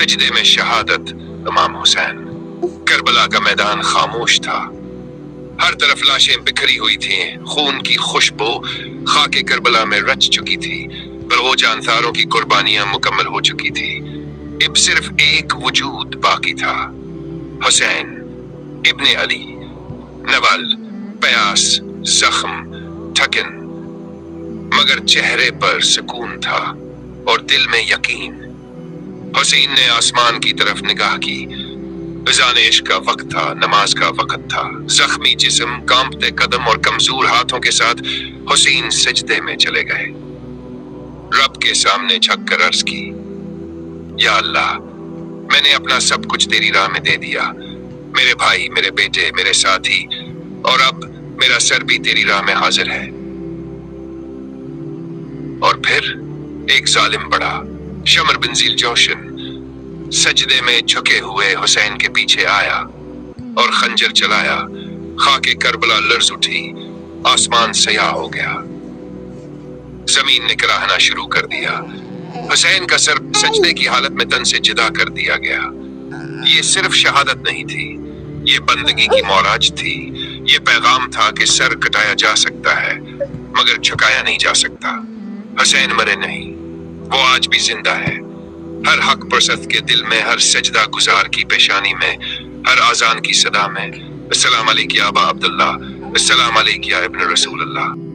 سجدے میں شہادت امام حسین۔ کربلا کا میدان خاموش تھا، ہر طرف لاشیں بکھری ہوئی تھیں، خون کی خوشبو خاک کربلا میں رچ چکی تھی، پر وہ جانساروں کی قربانیاں مکمل ہو چکی تھی۔ اب صرف ایک وجود باقی تھا، حسین ابن علی، نول، پیاس، زخم، تھکن، مگر چہرے پر سکون تھا اور دل میں یقین۔ حسین نے آسمان کی طرف نگاہ کی، اذان عشق کا وقت تھا، نماز کا وقت تھا۔ زخمی جسم، کانپتے قدم اور کمزور ہاتھوں کے ساتھ حسین سجدے میں چلے گئے، رب کے سامنے جھک کر عرض کی، یا اللہ، میں نے اپنا سب کچھ تیری راہ میں دے دیا، میرے بھائی، میرے بیٹے، میرے ساتھی، اور اب میرا سر بھی تیری راہ میں حاضر ہے۔ اور پھر ایک ظالم بڑھا، شمر بن ذیل جوشن، سجدے میں جھکے ہوئے حسین کے پیچھے آیا اور خنجر چلایا۔ خاک کربلا لرز اٹھی، آسمان سیاہ ہو گیا، زمین نے کراہنا شروع کر دیا۔ حسین کا سر سجدے کی حالت میں تن سے جدا کر دیا گیا۔ یہ صرف شہادت نہیں تھی، یہ بندگی کی معراج تھی۔ یہ پیغام تھا کہ سر کٹایا جا سکتا ہے مگر جھکایا نہیں جا سکتا۔ حسین مرے نہیں، وہ آج بھی زندہ ہے، ہر حق پرست کے دل میں، ہر سجدہ گزار کی پیشانی میں، ہر اذان کی صدا میں۔ السلام علیک یا ابا عبداللہ، السلام علیک یا ابن رسول اللہ۔